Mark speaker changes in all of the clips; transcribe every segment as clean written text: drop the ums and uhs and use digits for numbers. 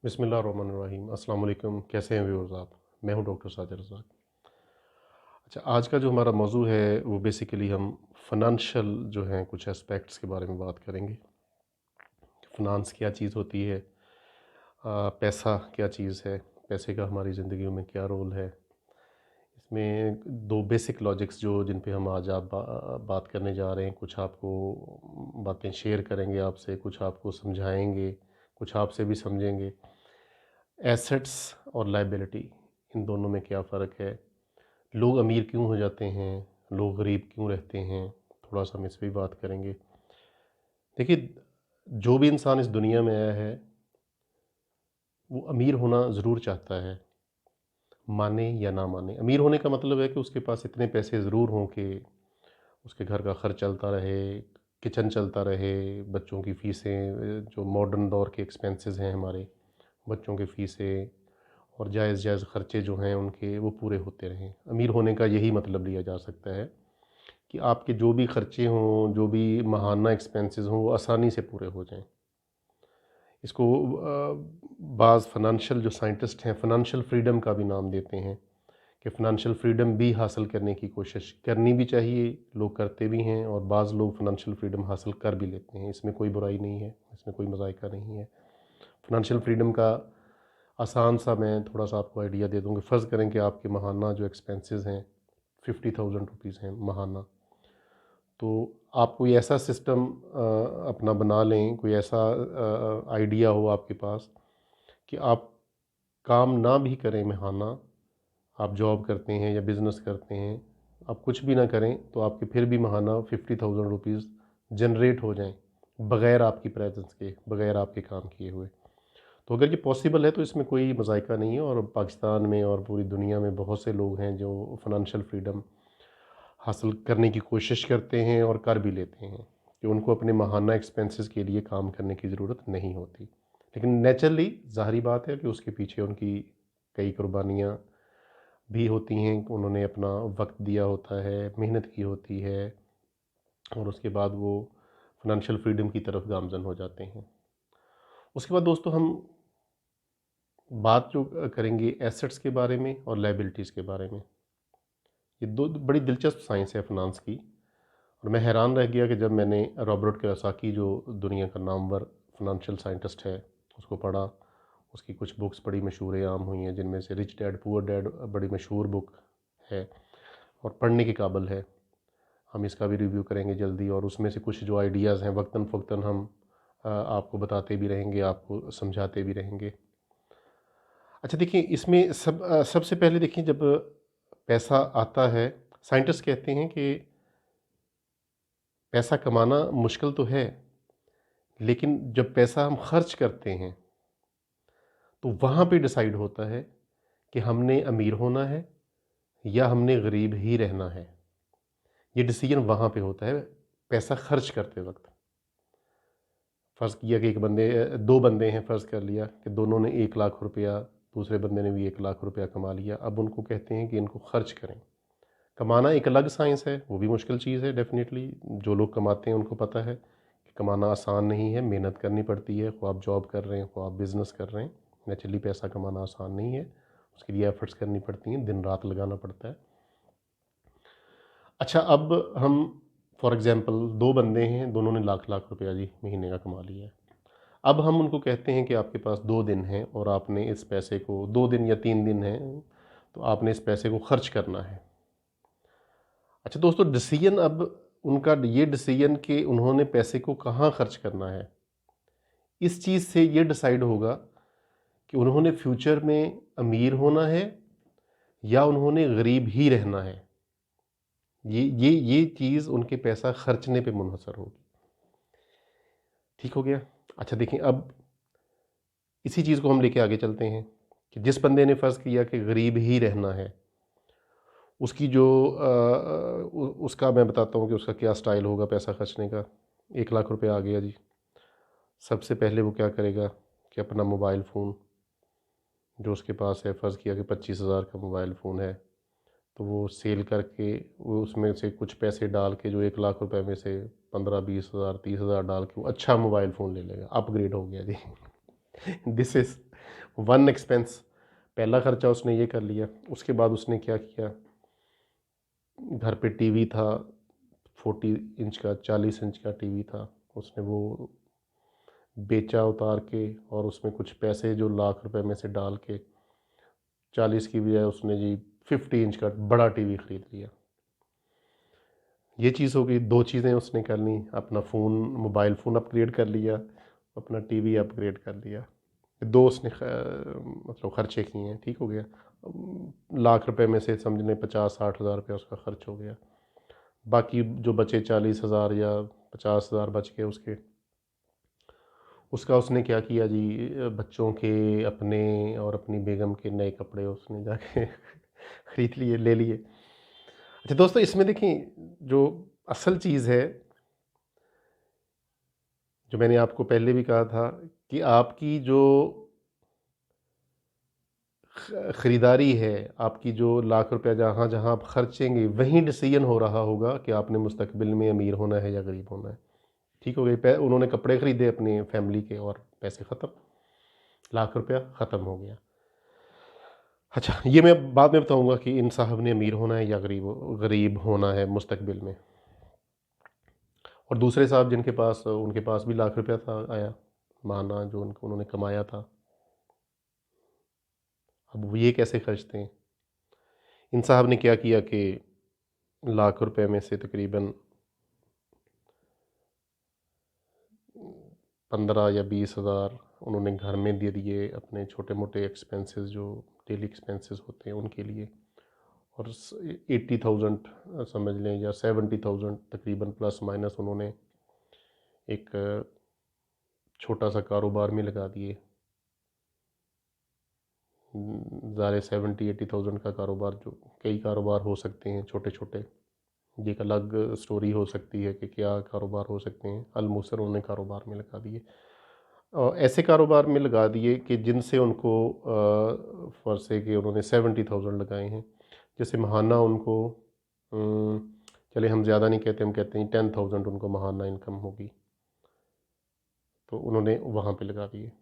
Speaker 1: बिस्मिल्लाहिर्रहमानिर्रहीम। अस्सलाम वालेकुम। कैसे हैं व्यूअर्स आप? मैं हूं डॉक्टर साजिद रज़ाक। अच्छा, आज का जो हमारा मौजू है वो बेसिकली हम फ़ाइनेंशियल जो हैं कुछ एस्पेक्ट्स के बारे में बात करेंगे। फ़िनांस क्या चीज़ होती है? पैसा क्या चीज़ है? पैसे का हमारी ज़िंदगी में क्या रोल है? इसमें 2 बेसिक लॉजिक्स जो जिन पे हम आज बात करने जा रहे हैं, कुछ आपको बातें शेयर करेंगे आपसे, कुछ आपको समझाएँगे, कुछ आपसे भी समझेंगे। एसेट्स और लायबिलिटी, इन दोनों में क्या फ़र्क है? लोग अमीर क्यों हो जाते हैं? लोग गरीब क्यों रहते हैं? थोड़ा-सा हम इस पे भी बात करेंगे। देखिए, जो भी इंसान इस दुनिया में आया है, वो अमीर होना ज़रूर चाहता है, माने या ना माने। अमीर होने का मतलब है कि उसके पास इतने पैसे ज़रूर हों कि उसके घर का खर्च चलता रहे, किचन चलता रहे, बच्चों की फ़ीसें जो मॉडर्न दौर के एक्सपेंसेस हैं हमारे, बच्चों की फ़ीसें और जायज़-जायज़ खर्चे जो हैं उनके, वो पूरे होते रहें। अमीर होने का यही मतलब लिया जा सकता है कि आपके जो भी खर्चे हों, जो भी माहाना एक्सपेंसेस हों, वो आसानी से पूरे हो जाएँ। इसको बाज़ फ़ाइनेंशियल जो साइंटिस्ट हैं, फ़ाइनेंशियल फ्रीडम का भी नाम देते हैं कि फ़ाइनेंशियल फ्रीडम भी हासिल करने की कोशिश करनी भी चाहिए, लोग करते भी हैं और बाज़ लोग फ़ाइनेंशियल फ्रीडम हासिल कर भी लेते हैं। इसमें कोई बुराई नहीं है, इसमें कोई मज़ाइका नहीं है। फ़ाइनेंशियल फ्रीडम का आसान सा मैं थोड़ा-सा आपको आइडिया दे दूँ कि फ़र्ज़ करें कि आपके माहाना जो एक्सपेंसेस हैं, 50,000 रुपीज़ हैं माहाना। तो आप कोई ऐसा सिस्टम अपना बना लें, कोई ऐसा आइडिया हो आपके पास कि आप काम ना भी करें माहाना, आप जॉब करते हैं या बिज़नेस करते हैं, आप कुछ भी ना करें तो आपके फिर भी माहाना 50,000 रुपीज़ जनरेट हो जाएँ, बग़ैर आपकी प्रेज़ेंस के, बग़ैर आपके काम किए हुए। तो अगर ये पॉसिबल है तो इसमें कोई मज़ाइका नहीं है और पाकिस्तान में और पूरी दुनिया में बहुत से लोग हैं जो फ़ाइनेंशियल फ्रीडम हासिल करने की कोशिश करते हैं और कर भी लेते हैं कि उनको अपने माहाना एक्सपेंसेस के लिए काम करने की ज़रूरत नहीं होती। लेकिन नेचुरली ज़ाहिरी बात है कि उसके पीछे उनकी कई कुर्बानियाँ भी होती हैं, उन्होंने अपना वक़्त दिया होता है, मेहनत की होती है और उसके बाद वो फ़ाइनेंशियल फ्रीडम की तरफ गामज़न हो जाते हैं। उसके बाद दोस्तों हम बात जो करेंगे एसेट्स के बारे में और लायबिलिटीज़ के बारे में। ये 2 बड़ी दिलचस्प साइंस है फ़िनांस की और मैं हैरान रह गया कि जब मैंने रॉबर्ट कियोसाकी जो दुनिया का नामवर फ़ाइनेंशियल साइंटिस्ट है, उसको पढ़ा। उसकी कुछ बुक्स बड़ी मशहूर आम हुई हैं, जिनमें से रिच डैड पुअर डैड बड़ी मशहूर बुक है और पढ़ने के काबिल है। हम इसका भी रिव्यू करेंगे जल्दी और उसमें से कुछ जो आइडियाज़ हैं वक्तन-फ़वक्तन हम आपको बताते भी रहेंगे, आपको समझाते भी रहेंगे। अच्छा देखिए, इसमें सबसे पहले देखिए, जब पैसा आता है, साइंटिस्ट कहते हैं कि पैसा कमाना मुश्किल तो है, लेकिन जब पैसा हम खर्च करते हैं, तो वहाँ पे डिसाइड होता है कि हमने अमीर होना है या हमने गरीब ही रहना है। ये डिसीजन वहाँ पे होता है, पैसा खर्च करते वक़्त। फ़र्ज़ किया कि 2 बंदे हैं, फ़र्ज़ कर लिया कि दोनों ने 1 लाख रुपया, दूसरे बंदे ने भी 1 लाख रुपया कमा लिया। अब उनको कहते हैं कि इनको खर्च करें। कमाना एक अलग साइंस है, वो भी मुश्किल चीज़ है डेफ़िनेटली। जो लोग कमाते हैं उनको पता है कि कमाना आसान नहीं है, मेहनत करनी पड़ती है। ख़्वाह आप जॉब कर रहे हैं, ख़्वाह आप बिज़नेस कर रहे हैं, नेचुरली पैसा कमाना आसान नहीं है। उसके लिए एफ़र्ट्स करनी पड़ती हैं, दिन-रात लगाना पड़ता है। अच्छा, अब हम फ़ॉर एग्ज़ाम्पल 2 बंदे हैं, दोनों ने लाख-लाख रुपया जी महीने का कमा लिया है। अब हम उनको कहते हैं कि आपके पास 2 दिन हैं और आपने इस पैसे को 2 दिन या 3 दिन हैं, तो आपने इस पैसे को खर्च करना है। अच्छा दोस्तों, डिसीजन अब उनका ये डिसीजन कि उन्होंने पैसे को कहाँ खर्च करना है, इस चीज़ से ये डिसाइड होगा कि उन्होंने फ्यूचर में अमीर होना है या उन्होंने गरीब ही रहना है। ये चीज़ उनके पैसा खर्चने पे मुनहसर होगी। ठीक हो गया? अच्छा देखिए, अब इसी चीज़ को हम लेके आगे चलते हैं कि जिस बंदे ने फ़र्ज़ किया कि गरीब ही रहना है, उसकी जो उसका मैं बताता हूँ कि उसका क्या स्टाइल होगा पैसा खर्चने का। 1 लाख रुपया आ गया जी। सबसे पहले वो क्या करेगा कि अपना मोबाइल फ़ोन जो उसके पास है, फ़र्ज़ किया कि 25,000 का मोबाइल फ़ोन है, तो वो सेल करके वो उसमें से कुछ पैसे डाल के जो 1 लाख रुपए में से 15, 20,000, 30,000 डाल के वो अच्छा मोबाइल फ़ोन ले लेगा। अपग्रेड हो गया जी। दिस इज़ वन एक्सपेंस, पहला खर्चा उसने ये कर लिया। उसके बाद उसने क्या किया, घर पे टीवी था 40 इंच का, 40 इंच का टीवी था, उसने वो बेचा उतार के, और उसमें कुछ पैसे जो लाख रुपए में से डाल के 40 की बजाय उसने जी 50 इंच का बड़ा टीवी खरीद लिया। ये चीज़ हो गई। दो चीज़ें उसने कर ली, अपना फ़ोन, मोबाइल फ़ोन अपग्रेड कर लिया, अपना टीवी अपग्रेड कर लिया। दो उसने मतलब खर्चे किए हैं, ठीक हो गया। लाख रुपए में से समझ लें 50-60 हज़ार रुपया उसका खर्च हो गया। बाकी जो बचे 40 हज़ार या 50 हज़ार बच गए उसका उसने क्या किया जी, बच्चों के, अपने और अपनी बेगम के नए कपड़े उसने जाके खरीद लिए, ले लिए। अच्छा दोस्तों, इसमें देखिए जो असल चीज़ है, जो मैंने आपको पहले भी कहा था, कि आपकी जो ख़रीदारी है, आपकी जो लाख रुपया जहाँ जहाँ आप खर्चेंगे, वहीं डिसीजन हो रहा होगा कि आपने मुस्तकबिल में अमीर होना है या गरीब होना है। ठीक हो गई। उन्होंने कपड़े ख़रीदे अपनी फैमिली के और पैसे ख़त्म, लाख रुपया ख़त्म हो गया। अच्छा, ये मैं बाद में बताऊंगा कि इन साहब ने अमीर होना है या गरीब होना है मुस्तकबिल में। और दूसरे साहब जिनके पास, उनके पास भी लाख रुपया था आया, माना जो उनको उन्होंने कमाया था, अब वो ये कैसे खर्चते हैं। इन साहब ने क्या किया कि लाख रुपए में से तकरीबन 15 या 20 हज़ार उन्होंने घर में दे दिए, अपने छोटे मोटे एक्सपेंसेस जो डेली एक्सपेंसेस होते हैं उनके लिए। और 80,000 समझ लें, या 70,000 तकरीबन प्लस माइनस उन्होंने एक छोटा सा कारोबार में लगा दिए। ज़ाहिर 70-80,000 का कारोबार, जो कई कारोबार हो सकते हैं छोटे छोटे, ये एक अलग स्टोरी हो सकती है कि क्या कारोबार हो सकते हैं। अलमूसर उन्होंने कारोबार में लगा दिए, और ऐसे कारोबार में लगा दिए कि जिनसे उनको फर्ज है कि उन्होंने 70,000 लगाए हैं। जैसे महाना उनको चले हम ज़्यादा नहीं कहते, हम कहते हैं 10,000 उनको महाना इनकम होगी, तो उन्होंने वहाँ पे लगा दिए।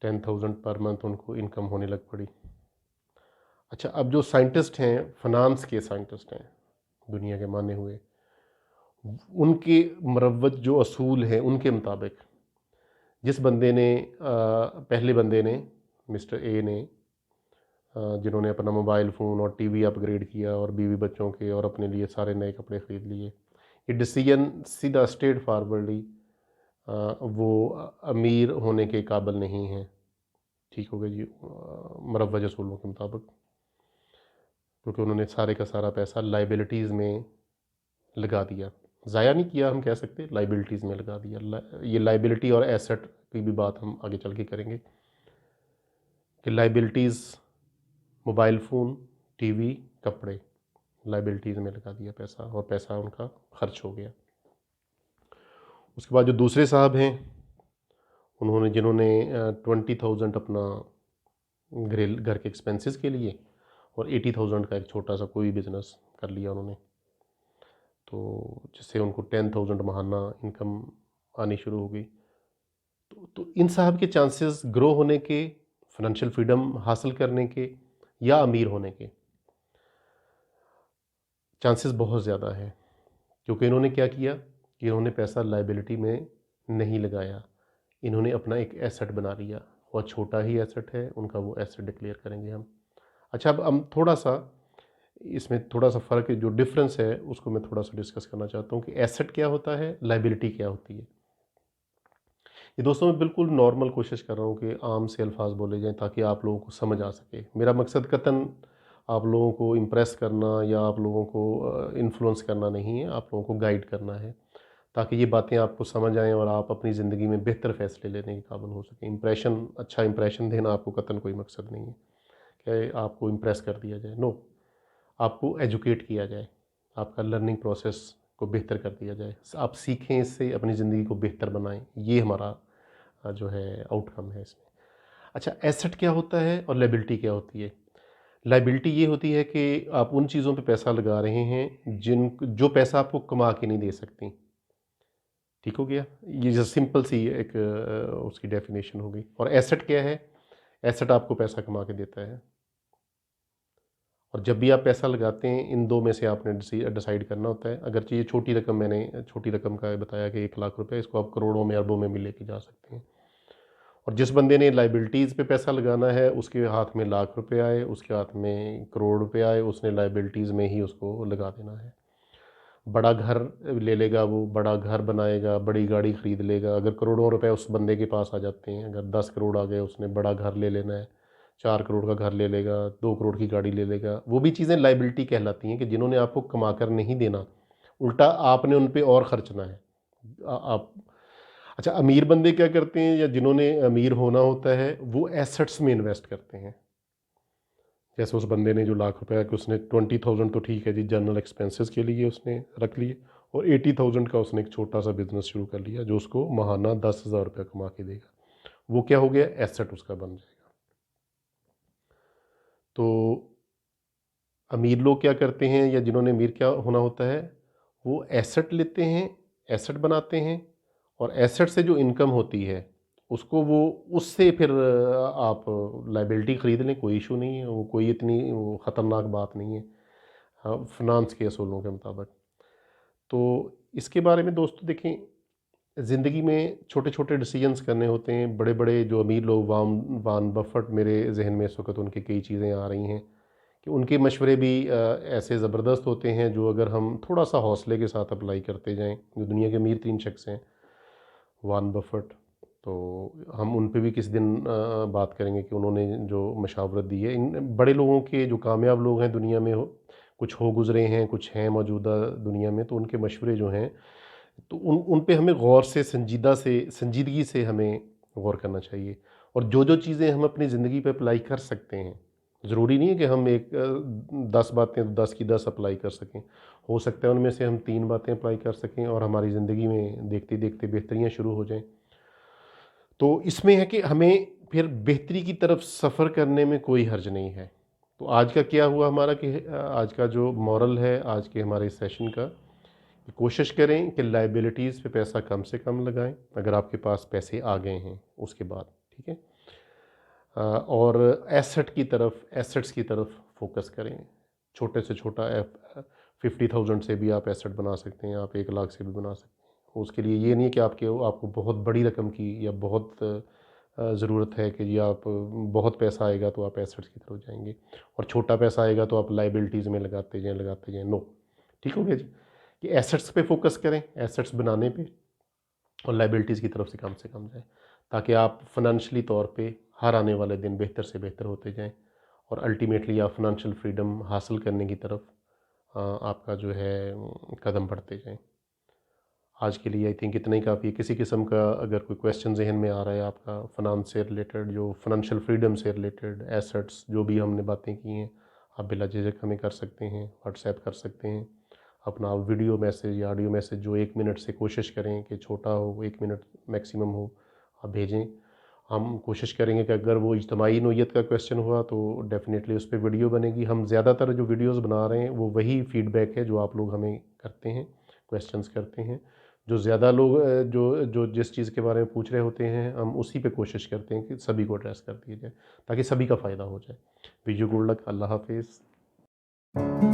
Speaker 1: 10,000 पर मंथ उनको इनकम होने लग पड़ी। अच्छा, अब जो साइंटिस्ट हैं, फाइनेंस के साइंटिस्ट हैं दुनिया के माने हुए, उनके मरवत जो असूल हैं उनके मुताबिक, जिस बंदे ने पहले बंदे ने, मिस्टर ए ने, जिन्होंने अपना मोबाइल फ़ोन और टीवी अपग्रेड किया और बीवी बच्चों के और अपने लिए सारे नए कपड़े ख़रीद लिए, ये डिसीजन सीधा स्ट्रेट फॉरवर्डली वो अमीर होने के काबिल नहीं है। ठीक हो गया जी, मरवज असूलों के मुताबिक, क्योंकि उन्होंने सारे का सारा पैसा लाइबिलिटीज़ में लगा दिया। ज़ाया नहीं किया हम कह सकते, लाइबिलिटीज़ में लगा दिया। ये लाइबिलिटी और एसेट की भी बात हम आगे चल के करेंगे कि लाइबिलिटीज़, मोबाइल फ़ोन, टीवी, कपड़े, लाइबिलिटीज़ में लगा दिया पैसा, और पैसा उनका खर्च हो गया। उसके बाद जो दूसरे साहब हैं, उन्होंने, जिन्होंने 20,000 अपना घर के एक्सपेंसेस के लिए और 80,000 का एक छोटा सा कोई बिज़नेस कर लिया उन्होंने, तो जिससे उनको 10,000 महाना इनकम आनी शुरू हो गई। तो इन साहब के चांसेस ग्रो होने के, फाइनेंशियल फ्रीडम हासिल करने के या अमीर होने के चांसेस बहुत ज़्यादा है, क्योंकि इन्होंने क्या किया कि इन्होंने पैसा लाइबिलिटी में नहीं लगाया, इन्होंने अपना एक एसेट बना लिया, और छोटा ही एसेट है उनका, वो एसेट डिक्लेयर करेंगे हम। अच्छा, अब हम थोड़ा सा इसमें थोड़ा सा फ़र्क है, जो डिफरेंस है उसको मैं थोड़ा सा डिस्कस करना चाहता हूँ कि एसेट क्या होता है, लाइबिलिटी क्या होती है। ये दोस्तों मैं बिल्कुल नॉर्मल कोशिश कर रहा हूँ कि आम से अल्फाज बोले जाएँ ताकि आप लोगों को समझ आ सके। मेरा मकसद कतन आप लोगों को इम्प्रेस करना या आप लोगों को इन्फ्लुएंस करना नहीं है, आप लोगों को गाइड करना है, ताकि ये बातें आपको समझ आएँ और आप अपनी ज़िंदगी में बेहतर फ़ैसले लेने के काबिल हो सकें। इम्प्रेशन, अच्छा इम्प्रेशन देना आपको कतन कोई मकसद नहीं है कि आपको इम्प्रेस कर दिया जाए, नो, आपको एजुकेट किया जाए, आपका लर्निंग प्रोसेस को बेहतर कर दिया जाए, आप सीखें, इससे अपनी ज़िंदगी को बेहतर बनाएं, ये हमारा जो है आउटकम है इसमें। अच्छा, एसेट क्या होता है और लायबिलिटी क्या होती है। लायबिलिटी ये होती है कि आप उन चीज़ों पे पैसा लगा रहे हैं जो पैसा आपको कमा के नहीं दे सकती। ठीक हो गया। ये जो सिंपल सी एक उसकी डेफिनेशन हो गई। और एसेट क्या है? एसेट आपको पैसा कमा के देता है। और जब भी आप पैसा लगाते हैं, इन दो में से आपने डिसाइड करना होता है। अगर ये छोटी रकम, मैंने छोटी रकम का बताया कि 1 लाख रुपए, इसको आप करोड़ों में, अरबों में भी लेके जा सकते हैं। और जिस बंदे ने लाइबिलिटीज़ पे पैसा लगाना है, उसके हाथ में लाख रुपए आए, उसके हाथ में करोड़ रुपए आए, उसने लाइबिलिटीज़ में ही उसको लगा देना है। बड़ा घर ले लेगा, वो बड़ा घर बनाएगा, बड़ी गाड़ी खरीद लेगा। अगर करोड़ों रुपए उस बंदे के पास आ जाते हैं, अगर 10 करोड़ आ गए, उसने बड़ा घर ले लेना है, 4 करोड़ का घर ले लेगा, 2 करोड़ की गाड़ी ले लेगा। वो भी चीज़ें लाइबिलिटी कहलाती हैं कि जिन्होंने आपको कमा कर नहीं देना, उल्टा आपने उन पे और खर्चना है। आप अच्छा, अमीर बंदे क्या करते हैं, या जिन्होंने अमीर होना होता है, वो एसेट्स में इन्वेस्ट करते हैं। जैसे उस बंदे ने जो लाख रुपए कि उसने 20,000 तो ठीक है जी, जनरल एक्सपेंसेस के लिए उसने रख लिए, और 80,000 का उसने एक छोटा सा बिजनेस शुरू कर लिया जो उसको महाना 10,000 रुपये कमा के देगा। वो क्या हो गया? एसेट उसका बन जाएगा। तो अमीर लोग क्या करते हैं, या जिन्होंने अमीर क्या होना होता है, वो एसेट लेते हैं, एसेट बनाते हैं, और एसेट से जो इनकम होती है, उसको वो उससे फिर आप लाइबिलिटी ख़रीद लें, कोई इशू नहीं है। वो कोई इतनी वो ख़तरनाक बात नहीं है, हाँ, फिनांस के असूलों के मुताबिक। तो इसके बारे में दोस्तों देखें, ज़िंदगी में छोटे छोटे डिसीजंस करने होते हैं। बड़े बड़े जो अमीर लोग, वान बफट, मेरे जहन में इस वक्त उनकी कई चीज़ें आ रही हैं कि उनके मशवरे भी ऐसे ज़बरदस्त होते हैं, जो अगर हम थोड़ा सा हौसले के साथ अप्लाई करते जाएं, जो दुनिया के अमीर 3 शख्स हैं, वान बफट, तो हम उन पे भी किसी दिन बात करेंगे कि उन्होंने जो मशावरत दी है। इन बड़े लोगों के, जो कामयाब लोग हैं दुनिया में, कुछ हो गुज़रे हैं, कुछ हैं मौजूदा दुनिया में, तो उनके मशवरे जो हैं, तो उन पे हमें गौर से, संजीदगी से हमें गौर करना चाहिए। और जो चीज़ें हम अपनी ज़िंदगी पे अप्लाई कर सकते हैं, ज़रूरी नहीं है कि हम 10 बातें 10 की 10 अप्लाई कर सकें। हो सकता है उनमें से हम 3 बातें अप्लाई कर सकें और हमारी ज़िंदगी में देखते देखते बेहतरियाँ शुरू हो जाएँ। तो इसमें है कि हमें फिर बेहतरी की तरफ सफ़र करने में कोई हर्ज नहीं है। तो आज का क्या हुआ हमारा कि आज का जो मॉरल है आज के हमारे सेशन का, कि कोशिश करें कि लायबिलिटीज़ पे पैसा कम से कम लगाएं, अगर आपके पास पैसे आ गए हैं उसके बाद, ठीक है। और एसेट्स की तरफ फोकस करें। छोटे से छोटा 50,000 से भी आप एसेट बना सकते हैं, आप 1 लाख से भी बना सकते हैं। उसके लिए ये नहीं है कि आपको बहुत बड़ी रकम की या बहुत ज़रूरत है कि जी आप बहुत पैसा आएगा तो आप एसेट्स की तरफ जाएंगे, और छोटा पैसा आएगा तो आप लाइबिलिटीज़ में लगाते जाएं। नो, ठीक हो गया जी। कि एसेट्स पे फोकस करें, एसेट्स बनाने पे, और लाइबिलिटीज़ की तरफ से कम जाए, ताकि आप फाइनेंशियली तौर पे हर आने वाले दिन बेहतर से बेहतर होते जाएं, और अल्टीमेटली आप फाइनेंशियल फ्रीडम हासिल करने की तरफ आपका जो है कदम बढ़ते जाएं। आज के लिए आई थिंक इतना ही काफ़ी है। किसी किस्म का अगर कोई क्वेश्चन जहन में आ रहा है आपका, फाइनेंस से रिलेटेड, जो फाइनेंशियल फ्रीडम से रिलेटेड, एसेट्स, जो भी हमने बातें की हैं, आप बिला झिझक हमें कर सकते हैं, व्हाट्सएप कर सकते हैं। अपना वीडियो मैसेज या ऑडियो मैसेज जो 1 मिनट से, कोशिश करें कि छोटा हो, 1 मिनट मैक्सिमम हो, आप भेजें। हम कोशिश करेंगे कि अगर वो इज्तमाही नौइयत का क्वेश्चन हुआ तो डेफ़िनेटली उस पे वीडियो बनेगी। हम ज़्यादातर जो वीडियोज़ बना रहे हैं वो वही फ़ीडबैक है जो आप लोग हमें करते हैं, क्वेश्चंस करते हैं। जो ज़्यादा लोग जो जो जिस चीज़ के बारे में पूछ रहे होते हैं, हम उसी पे कोशिश करते हैं कि सभी को एड्रेस कर दिया जाए, ताकि सभी का फ़ायदा हो जाए। Wish you good luck. अल्लाह हाफ़िज़।